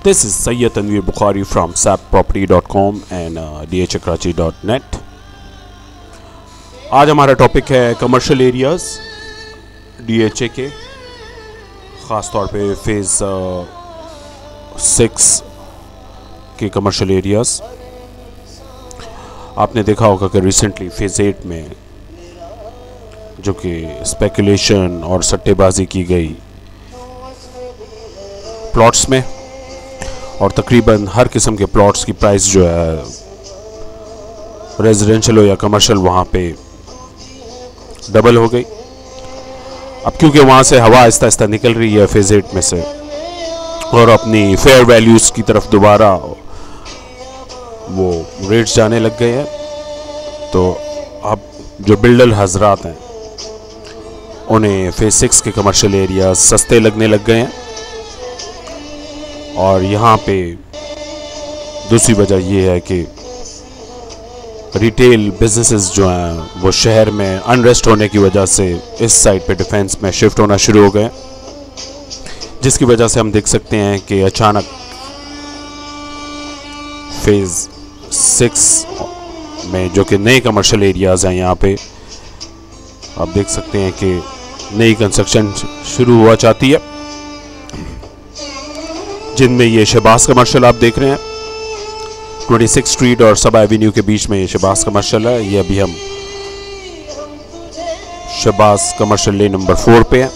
This is Sayyid Tanveer Bukhari from sapproperty.com and dhkarachi.net। आज हमारा topic है commercial areas DHA के, ख़ास तौर पे फेज़ 6 के कमर्शियल एरियाज़। आपने देखा होगा कि रिसेंटली फेज़ 8 में जो कि स्पेकुलेशन और सट्टेबाजी की गई प्लॉट्स में, और तकरीबन हर किस्म के प्लॉट्स की प्राइस जो है रेजिडेंशियल हो या कमर्शियल वहाँ पे डबल हो गई। अब क्योंकि वहाँ से हवा आहिस्ता आहिस्ता निकल रही है फेज़ 8 में से और अपनी फेयर वैल्यूज़ की तरफ दोबारा वो रेट्स जाने लग गए हैं, तो अब जो बिल्डर हजरात हैं उन्हें फेज़ 6 के कमर्शियल एरिया सस्ते लगने लग गए हैं। और यहाँ पे दूसरी वजह ये है कि रिटेल बिजनेसेस जो हैं वो शहर में अनरेस्ट होने की वजह से इस साइड पे डिफेंस में शिफ्ट होना शुरू हो गए, जिसकी वजह से हम देख सकते हैं कि अचानक फेज़ 6 में जो कि नए कमर्शियल एरियाज़ हैं यहाँ पे आप देख सकते हैं कि नई कंस्ट्रक्शन शुरू हुआ चाहती है, जिनमें ये शहबाज कमर्शियल आप देख रहे हैं 26 स्ट्रीट और सब एवेन्यू के बीच में ये शहबाज कमर्शियल है। ये अभी हम शहबाज कमर्शियल लेन नंबर 4 पे हैं।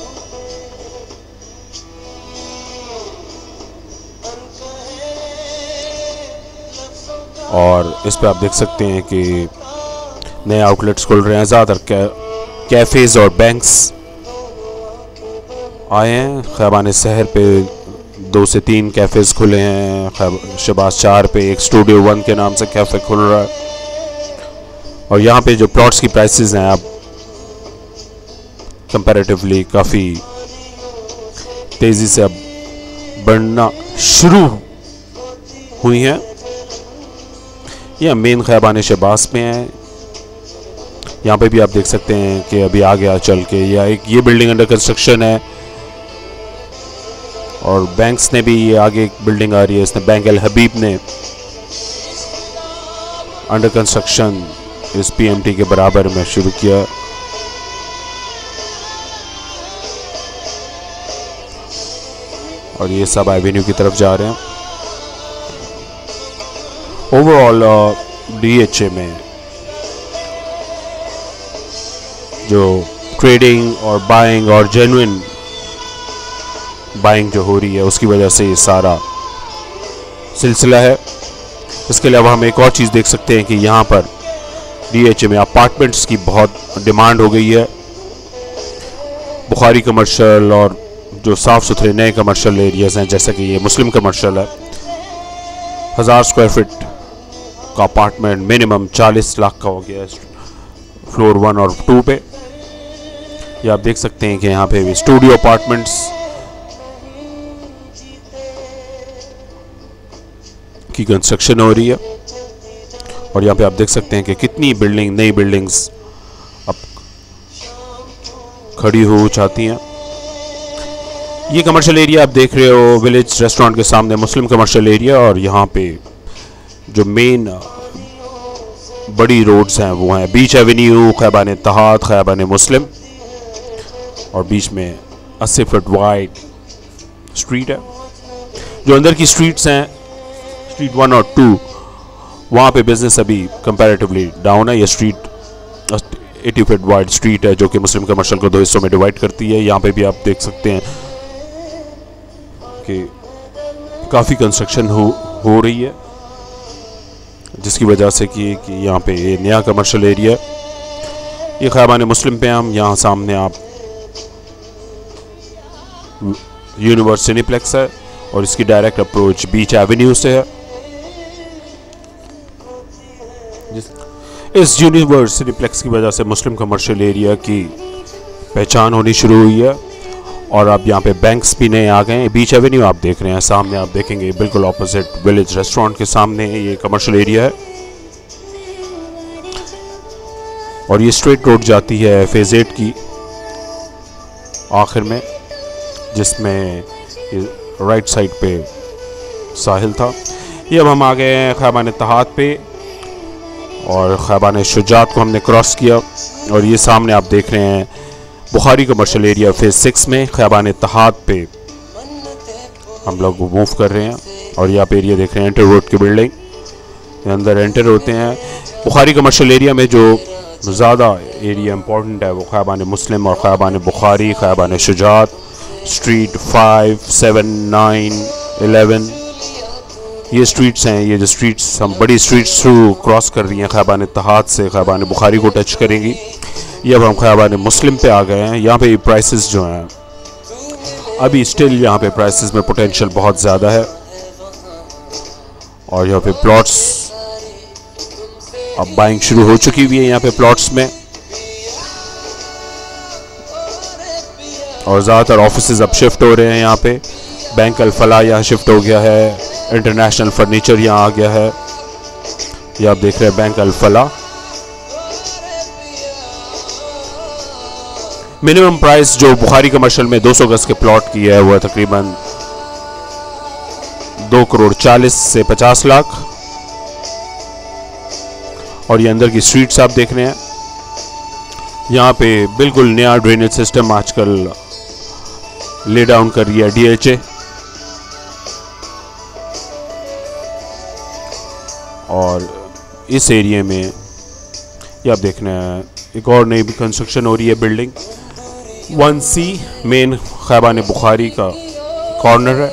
और इस पे आप देख सकते हैं कि नए आउटलेट्स खुल रहे हैं, ज़्यादातर कैफ़ेज़ और बैंक्स आए हैं। खैबान शहर पे 2 से 3 कैफ़ेज़ खुले हैं, शहबाज 4 पे एक स्टूडियो 1 के नाम से कैफ़े खुल रहा है। और यहाँ पे जो प्लॉट्स की प्राइसेस हैं अब कंपैरेटिवली काफ़ी तेज़ी से अब बढ़ना शुरू हुई हैं। यह मेन खैबान शहबाज में है। यहाँ पे भी आप देख सकते हैं कि अभी आगे चल के या एक ये बिल्डिंग अंडर कंस्ट्रक्शन है, और बैंक्स ने भी ये आगे एक बिल्डिंग आ रही है, इसने बैंक अल हबीब ने अंडर कंस्ट्रक्शन इस PMT के बराबर में शुरू किया। और ये सब एवेन्यू की तरफ जा रहे हैं। ओवरऑल DHA में जो ट्रेडिंग और बाइंग और जेन्युइन बाइंग जो हो रही है उसकी वजह से ये सारा सिलसिला है। इसके अलावा हम एक और चीज़ देख सकते हैं कि यहाँ पर DHA में अपार्टमेंट्स की बहुत डिमांड हो गई है। बुखारी कमर्शियल और जो साफ़ सुथरे नए कमर्शियल एरियाज़ हैं, जैसे कि ये मुस्लिम कमर्शियल है, 1000 स्क्वायर फीट का अपार्टमेंट मिनिमम 40 लाख का हो गया है फ्लोर 1 और 2 पे। ये आप देख सकते हैं कि यहाँ पे भी स्टूडियो अपार्टमेंट्स की कंस्ट्रक्शन हो रही है। और यहाँ पे आप देख सकते हैं कि कितनी नई बिल्डिंग्स अब खड़ी हो चाहती हैं। ये कमर्शियल एरिया आप देख रहे हो विलेज रेस्टोरेंट के सामने मुस्लिम कमर्शियल एरिया, और यहाँ पे जो मेन बड़ी रोड्स हैं वो हैं बीच एवेन्यू, खैबान इत्तेहाद, खैबान मुस्लिम, और बीच में 80 फुट वाइड स्ट्रीट है। जो अंदर की स्ट्रीट्स हैं स्ट्रीट 1 और 2, वहाँ पे बिजनेस अभी कंपैरेटिवली डाउन है। ये स्ट्रीट 80 फुट वाइड स्ट्रीट है जो कि मुस्लिम कमर्शियल को 2 हिस्सों में डिवाइड करती है। यहाँ पे भी आप देख सकते हैं कि काफ़ी कंस्ट्रक्शन हो रही है, जिसकी वजह से कि यहाँ पे ये नया कमर्शियल एरिया, ये खैबान मुस्लिम पे हम यहाँ सामने आप यूनिवर्स सिनेप्लेक्स है और इसकी डायरेक्ट अप्रोच बीच एवेन्यू से है। इस यूनिवर्स सिनेप्लेक्स की वजह से मुस्लिम कमर्शियल एरिया की पहचान होनी शुरू हुई है। और अब यहाँ पे बैंक्स भी नए आ गए हैं। बीच एवेन्यू आप देख रहे हैं, सामने आप देखेंगे बिल्कुल ऑपोजिट विलेज रेस्टोरेंट के सामने ये कमर्शियल एरिया है। और ये स्ट्रेट रोड जाती है फेज़ 8 की आखिर में, जिसमें राइट साइड पे साहिल था। ये अब हम आ गए हैं ख़याबान इत्तेहाद पे और ख़याबान शुजात को हमने क्रॉस किया और ये सामने आप देख रहे हैं बुखारी कमर्शियल एरिया फेज़ 6 में ख़याबान इत्तेहाद पे हम लोग मूव कर रहे हैं। और ये आप एरिया देख रहे हैं एंटर रोड की बिल्डिंग, ये अंदर एंटर होते हैं। बुखारी कमर्शियल एरिया में जो ज़्यादा एरिया इम्पोर्टेंट है वो ख़याबान मुस्लिम और ख़याबान बुखारी, ख़याबान शुजात, स्ट्रीट 5, 7, 9, 11 ये स्ट्रीट्स हैं। ये जो स्ट्रीट्स हम बड़ी स्ट्रीट्स थ्रू क्रॉस कर रही हैं ख़याबान इत्तेहाद से ख़याबान बुखारी को टच करेंगी। ये अब हम ख़याबान मुस्लिम पे आ गए हैं। यहाँ पे प्राइसेस जो हैं अभी स्टिल यहाँ पे प्राइसेस में पोटेंशियल बहुत ज़्यादा है और यहाँ पे प्लॉट्स अब बाइंग शुरू हो चुकी हुई है यहाँ पे प्लॉट्स में और ज़्यादातर ऑफिसेज अब शिफ्ट हो रहे हैं। यहाँ पे बैंक अल-फलाह यहाँ शिफ्ट हो गया है, इंटरनेशनल फर्नीचर यहाँ आ गया है। ये आप देख रहे हैं बैंक अल-फलाह। मिनिमम प्राइस जो बुखारी कमर्शियल में 200 गज के प्लॉट की है वो है तकरीबन 2 करोड़ 40 से 50 लाख। और ये अंदर की स्ट्रीट्स आप देख रहे हैं। यहाँ पे बिल्कुल नया ड्रेनेज सिस्टम आजकल ले डाउन कर रही है DHA और इस एरिया में ये आप देख रहे हैं एक और नई कंस्ट्रक्शन हो रही है बिल्डिंग 1C मेन ख़याबान बुखारी का कॉर्नर है।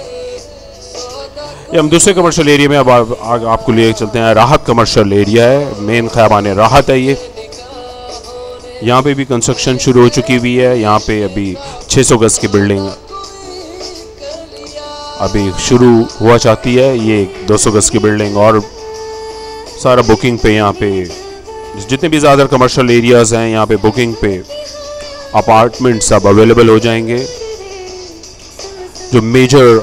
ये हम दूसरे कमर्शियल एरिया में अब आपको ले चलते हैं। राहत कमर्शियल एरिया है, मेन ख़याबान राहत है। ये यहाँ पे भी कंस्ट्रक्शन शुरू हो चुकी हुई है। यहाँ पे अभी 600 गज की बिल्डिंग अभी शुरू हुआ चाहती है। ये 200 गज की बिल्डिंग और सारा बुकिंग पे यहाँ पे जितने भी ज़्यादा कमर्शियल एरियाज़ हैं यहाँ पे बुकिंग पे अपार्टमेंट्स अब अवेलेबल हो जाएंगे। जो मेजर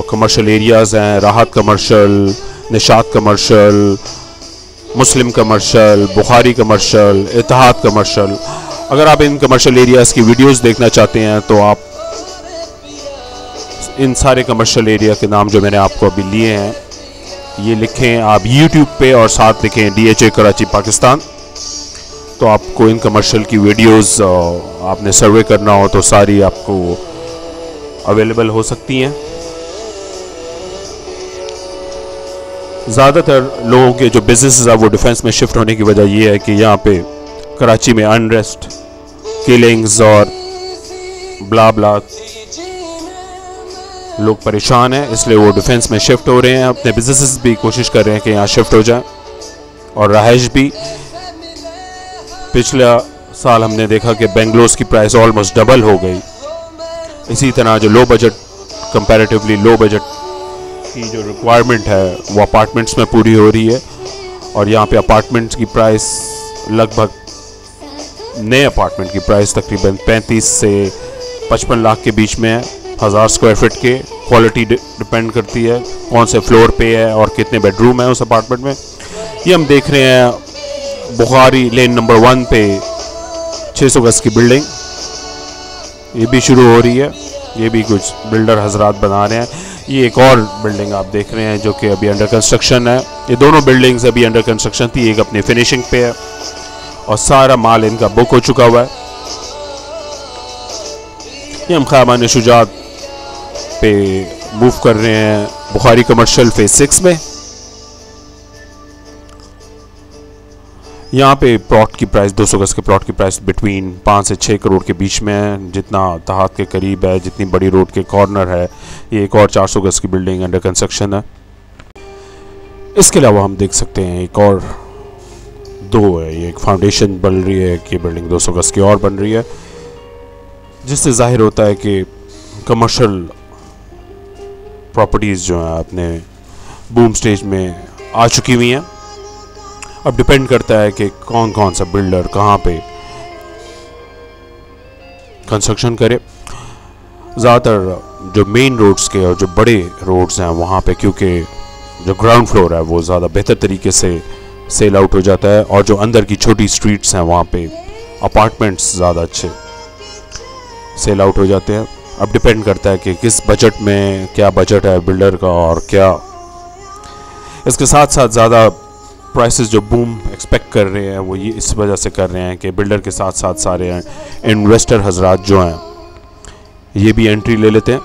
कमर्शियल एरियाज़ हैं राहत कमर्शियल, निशात कमर्शियल, मुस्लिम कमर्शियल, बुखारी कमर्शियल, इत्तेहाद कमर्शियल, अगर आप इन कमर्शियल एरियाज़ की वीडियोस देखना चाहते हैं तो आप इन सारे कमर्शियल एरिया के नाम जो मैंने आपको अभी लिए हैं ये लिखें आप YouTube पे और साथ लिखें DHA कराची पाकिस्तान, तो आपको इन कमर्शियल की वीडियोस आपने सर्वे करना हो तो सारी आपको अवेलेबल हो सकती हैं। ज़्यादातर लोगों के जो बिजनेसेस है वो डिफेंस में शिफ्ट होने की वजह ये है कि यहाँ पे कराची में अनरेस्ट, किलिंग्स और ब्ला ब्ला लोग परेशान हैं, इसलिए वो डिफेंस में शिफ्ट हो रहे हैं। अपने बिजनेसेस भी कोशिश कर रहे हैं कि यहाँ शिफ्ट हो जाएं और रहाइश भी। पिछला साल हमने देखा कि बेंगलोर की प्राइस ऑलमोस्ट डबल हो गई। इसी तरह जो low budget comparatively low budget की जो रिक्वायरमेंट है वो अपार्टमेंट्स में पूरी हो रही है और यहाँ पे अपार्टमेंट्स की प्राइस लगभग नए अपार्टमेंट की प्राइस तकरीबन 35 से 55 लाख के बीच में है। 1000 स्क्वायर फीट के क्वालिटी डिपेंड करती है कौन से फ्लोर पे है और कितने बेडरूम है उस अपार्टमेंट में। ये हम देख रहे हैं बुखारी लेन नंबर 1 पे 600 गज की बिल्डिंग ये भी शुरू हो रही है। ये भी कुछ बिल्डर हजरात बना रहे हैं। ये एक और बिल्डिंग आप देख रहे हैं जो कि अभी अंडर कंस्ट्रक्शन है। ये दोनों बिल्डिंग्स अभी अंडर कंस्ट्रक्शन थी, एक अपनी फिनिशिंग पे है और सारा माल इनका बुक हो चुका हुआ है। ये हम ख़याबान शुजात पे मूव कर रहे हैं बुखारी कमर्शियल फेज़ 6 में। यहाँ पे प्लॉट की प्राइस 200 गज के प्लॉट की प्राइस बिटवीन 5 से 6 करोड़ के बीच में है। जितना इत्तेहाद के करीब है, जितनी बड़ी रोड के कॉर्नर है, ये एक और 400 गज की बिल्डिंग अंडर कंस्ट्रक्शन है। इसके अलावा हम देख सकते हैं एक और 2 है, ये एक फाउंडेशन बन रही है कि बिल्डिंग 200 गज की और बन रही है, जिससे जाहिर होता है कि कमर्शियल प्रॉपर्टीज़ जो हैं अपने बूम स्टेज में आ चुकी हुई हैं। अब डिपेंड करता है कि कौन कौन सा बिल्डर कहाँ पे कंस्ट्रक्शन करे। ज़्यादातर जो मेन रोड्स के और जो बड़े रोड्स हैं वहाँ पे क्योंकि जो ग्राउंड फ्लोर है वो ज़्यादा बेहतर तरीके से सेल आउट हो जाता है और जो अंदर की छोटी स्ट्रीट्स हैं वहाँ पे अपार्टमेंट्स ज़्यादा अच्छे सेल आउट हो जाते हैं। अब डिपेंड करता है कि किस बजट में, क्या बजट है बिल्डर का और क्या इसके साथ साथ ज़्यादा प्राइसेस जो बूम एक्सपेक्ट कर रहे हैं वो ये इस वजह से कर रहे हैं कि बिल्डर के साथ साथ सारे इन्वेस्टर हजरात जो हैं ये भी एंट्री ले लेते हैं,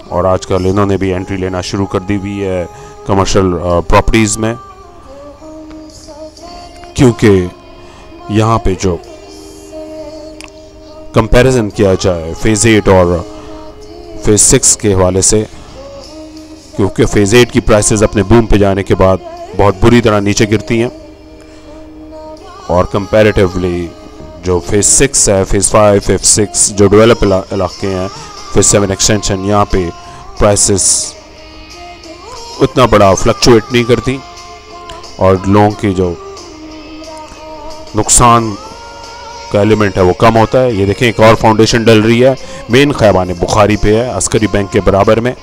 और आजकल इन्होंने भी एंट्री लेना शुरू कर दी हुई है कमर्शियल प्रॉपर्टीज़ में, क्योंकि यहाँ पे जो कंपैरिजन किया जाए फेज़ 8 और फेज़ 6 के हवाले से, क्योंकि फेज़ 8 की प्राइसेस अपने बूम पे जाने के बाद बहुत बुरी तरह नीचे गिरती हैं, और कंपैरेटिवली जो फेज़ 6 है, फेज़ 5, फेज़ 6 जो डेवलप इलाके हैं, फेज़ 7 एक्सटेंशन, यहाँ पे प्राइसेस उतना बड़ा फ्लक्चुएट नहीं करती और लोगों की जो नुकसान का एलिमेंट है वो कम होता है। ये देखें एक और फाउंडेशन डल रही है, मेन खैबान बुखारी पे है, अस्करी बैंक के बराबर में। ये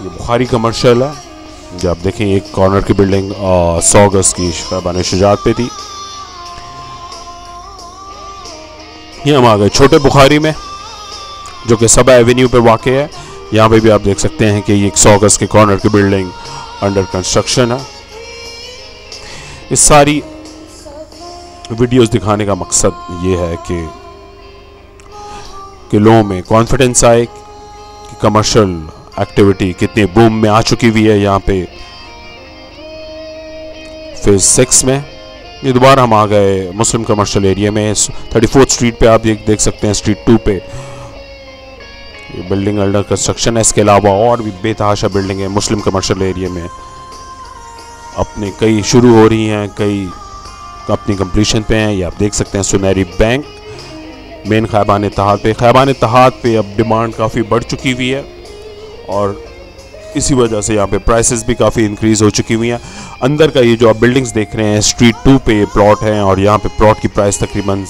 बुखारी कमर्शियल है, जब आप देखें एक कॉर्नर की बिल्डिंग 100 गज की खैबान शुजात पे थी। ये हम आ गए छोटे बुखारी में जो कि सबा एवेन्यू पे वाक़ है। यहाँ पे भी आप देख सकते हैं कि ये 100 गज के कॉर्नर की बिल्डिंग अंडर कंस्ट्रक्शन है। इस सारी वीडियोस दिखाने का मकसद ये है कि लोगों में कॉन्फिडेंस आए कि कमर्शियल एक्टिविटी कितने बूम में आ चुकी हुई है। यहाँ पे फेज 6 में ये दोबारा हम आ गए मुस्लिम कमर्शियल एरिया में। 34th स्ट्रीट पे आप देख सकते हैं, स्ट्रीट 2 पे ये बिल्डिंग अंडर कंस्ट्रक्शन है। इसके अलावा और भी बेतहाशा बिल्डिंग है मुस्लिम कमर्शियल एरिया में, अपने कई शुरू हो रही हैं, कई अपनी कंप्लीशन पे हैं। ये आप देख सकते हैं सुनहरी बैंक मेन खैबान इत्तेहाद पे। खैबान इत्तेहाद पे अब डिमांड काफ़ी बढ़ चुकी हुई है और इसी वजह से यहाँ पे प्राइसेस भी काफ़ी इंक्रीज़ हो चुकी हुई हैं। अंदर का ये जो आप बिल्डिंग्स देख रहे हैं, स्ट्रीट 2 पे प्लॉट हैं और यहाँ पे प्लॉट की प्राइस तकरीबन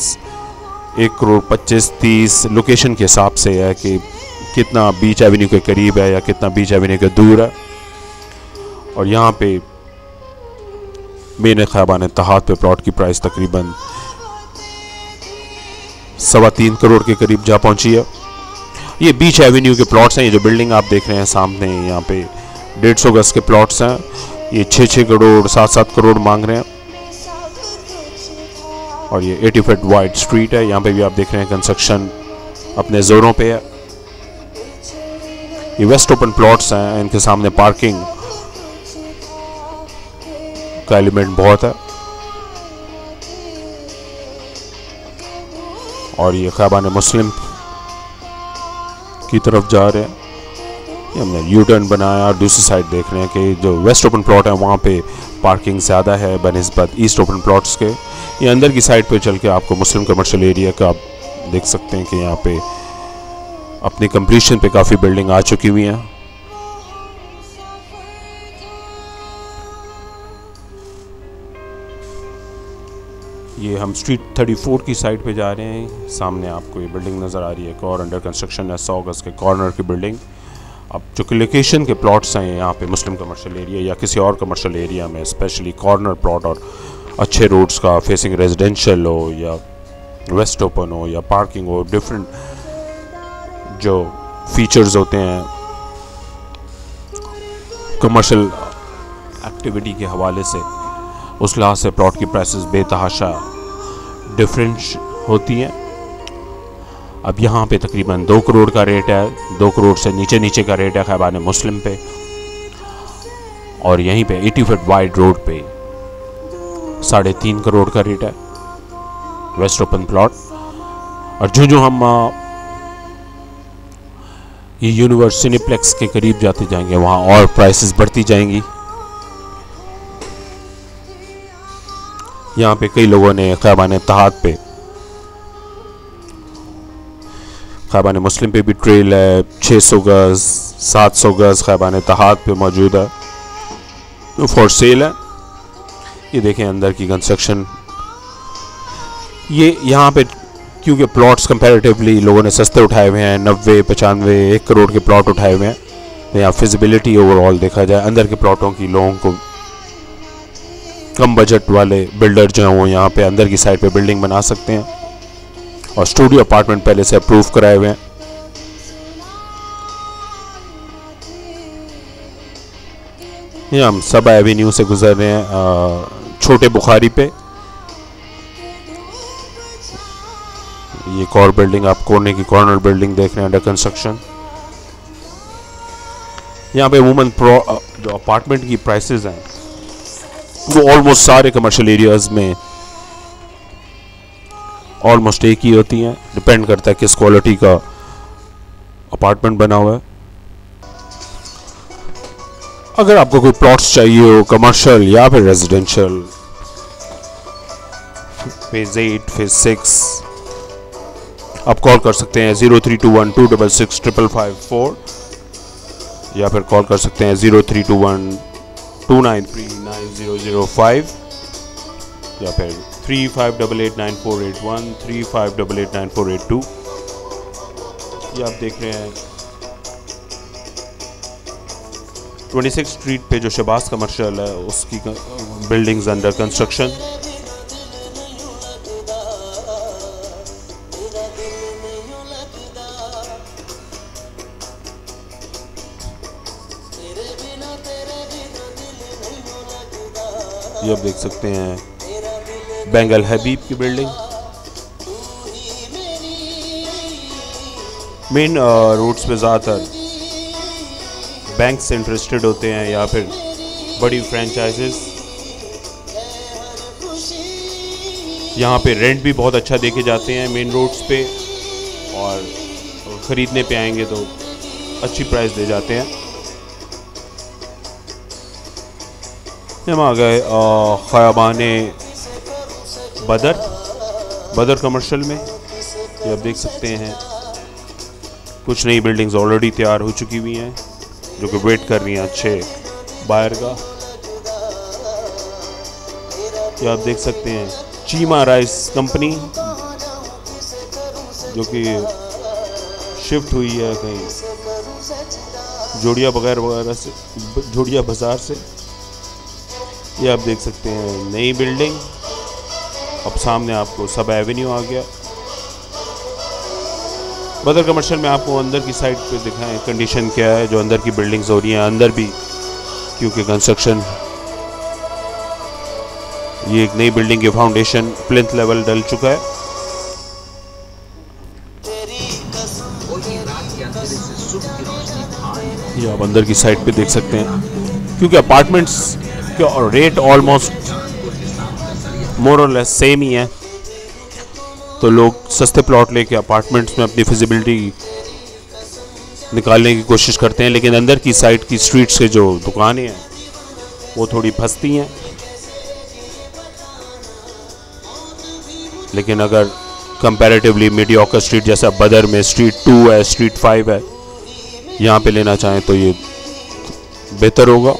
1,25,30 लोकेशन के हिसाब से है कि कितना बीच एवेन्यू के करीब है या कितना बीच एवेन्यू के दूर है। और यहाँ पे मेन खैबान इत्तेहाद पे प्लॉट की प्राइस तकरीबन 3.25 करोड़ के करीब जा पहुंची है। ये बीच एवेन्यू के प्लॉट्स हैं। ये जो बिल्डिंग आप देख रहे हैं सामने, यहाँ पे 150 गज के प्लॉट्स हैं। ये 6-6 करोड़ 7-7 करोड़ मांग रहे हैं। और ये 80 फीट वाइड स्ट्रीट है। यहाँ पे भी आप देख रहे हैं कंस्ट्रक्शन अपने जोरों पे है। ये वेस्ट ओपन प्लॉट्स हैं, इनके सामने पार्किंग का एलिमेंट बहुत है। और ये खैबान मुस्लिम की तरफ जा रहे हैं। ये हमने यू टर्न बनाया और दूसरी साइड देख रहे हैं कि जो वेस्ट ओपन प्लॉट है वहाँ पे पार्किंग ज़्यादा है बनिस्बत ईस्ट ओपन प्लॉट्स के। ये अंदर की साइड पे चल के आपको मुस्लिम कमर्शियल एरिया का आप देख सकते हैं कि यहाँ पे अपनी कंप्लीशन पे काफ़ी बिल्डिंग आ चुकी हुई हैं। ये हम स्ट्रीट 34 की साइड पे जा रहे हैं। सामने आपको ये बिल्डिंग नज़र आ रही है, एक और अंडर कंस्ट्रक्शन है 100 गज के कॉर्नर की बिल्डिंग। अब जो कि लोकेशन के प्लॉट्स हैं यहाँ पे मुस्लिम कमर्शियल एरिया या किसी और कमर्शियल एरिया में, स्पेशली कॉर्नर प्लॉट और अच्छे रोड्स का फेसिंग रेजिडेंशियल हो या वेस्ट ओपन हो या पार्किंग हो, डिफरेंट जो फीचर्स होते हैं कमर्शियल एक्टिविटी के हवाले से, उस लिहाज से प्लॉट की प्राइसेस बेतहाशा डिफरेंट होती हैं। अब यहाँ पे तकरीबन 2 करोड़ का रेट है, 2 करोड़ से नीचे का रेट है खैबान मुस्लिम पे। और यहीं पे 80 फीट वाइड रोड पे 3.5 करोड़ का रेट है वेस्ट ओपन प्लॉट। और जो हम ये यूनिवर्स सिनेप्लेक्स के करीब जाते जाएंगे वहाँ और प्राइसेस बढ़ती जाएंगी। यहाँ पे कई लोगों ने खैबान इत्तेहाद पे, खैबान मुस्लिम पे भी ट्रेल है 600 गज 700 गज खैबान इत्तेहाद पे मौजूद है, फॉर सेल है। ये देखें अंदर की कंस्ट्रक्शन। ये यहाँ पे क्योंकि प्लॉट्स कंपैरेटिवली लोगों ने सस्ते उठाए हुए हैं, 90, 95, 1 करोड़ के प्लॉट उठाए हुए हैं, तो यहाँ फिजिबिलिटी ओवरऑल देखा जाए अंदर के प्लॉटों की, लोगों को कम बजट वाले बिल्डर जो हैं वो यहाँ पे अंदर की साइड पे बिल्डिंग बना सकते हैं और स्टूडियो अपार्टमेंट पहले से अप्रूव कराए हुए हैं। ये हम सबा एवेन्यू से गुजर रहे हैं छोटे बुखारी पे। ये एक और बिल्डिंग, आप कोने की कॉर्नर बिल्डिंग देख रहे हैं अंडर कंस्ट्रक्शन। यहाँ पे अमूमन जो अपार्टमेंट की प्राइसेस हैं वो ऑलमोस्ट सारे कमर्शियल एरियाज में ऑलमोस्ट एक ही होती हैं। डिपेंड करता है किस क्वालिटी का अपार्टमेंट बना हुआ है। अगर आपको कोई प्लॉट्स चाहिए हो कमर्शियल या फिर रेजिडेंशियल, फेज 8 फेज 6, आप कॉल कर सकते हैं 0321266554 या फिर कॉल कर सकते हैं 0321293905 या फिर 35889481 35889482। ये आप देख रहे हैं 26 स्ट्रीट पे जो शहबाज कमर्शियल है उसकी बिल्डिंग्स अंडर कंस्ट्रक्शन। ये आप देख सकते हैं बेंगल हबीब की बिल्डिंग। मेन रोड्स पे ज़्यादातर बैंक से इंटरेस्टेड होते हैं या फिर बड़ी फ्रेंचाइजेस। यहाँ पे रेंट भी बहुत अच्छा देके जाते हैं मेन रोड्स पे, और ख़रीदने पे आएंगे तो अच्छी प्राइस दे जाते हैं। हम आ गए ख़याबाने बदर कमर्शियल में। ये आप देख सकते हैं कुछ नई बिल्डिंग्स ऑलरेडी तैयार हो चुकी हुई हैं जो कि वेट कर रही हैं अच्छे बायर का। ये आप देख सकते हैं चीमा राइस कंपनी जो कि शिफ्ट हुई है कहीं जोड़िया वगैरह से, जोड़िया बाज़ार से। ये आप देख सकते हैं नई बिल्डिंग। अब सामने आपको सबा एवेन्यू आ गया। बदर कमर्शियल में आपको अंदर की साइड पे दिखाएं कंडीशन क्या है, जो अंदर की बिल्डिंग्स हो रही हैं अंदर भी, क्योंकि कंस्ट्रक्शन ये एक नई बिल्डिंग के फाउंडेशन प्लिंथ लेवल डल चुका है। ये आप अंदर की साइड पे देख सकते हैं, क्योंकि अपार्टमेंट्स का रेट ऑलमोस्ट मोर और लेस सेम ही है, तो लोग सस्ते प्लॉट लेके अपार्टमेंट्स में अपनी फिजिबिलिटी निकालने की कोशिश करते हैं। लेकिन अंदर की साइड की स्ट्रीट्स के जो दुकानें हैं वो थोड़ी फंसती हैं। लेकिन अगर कंपैरेटिवली मीडियोकर स्ट्रीट जैसा बदर में स्ट्रीट 2 है, स्ट्रीट 5 है, यहाँ पे लेना चाहें तो ये बेहतर होगा।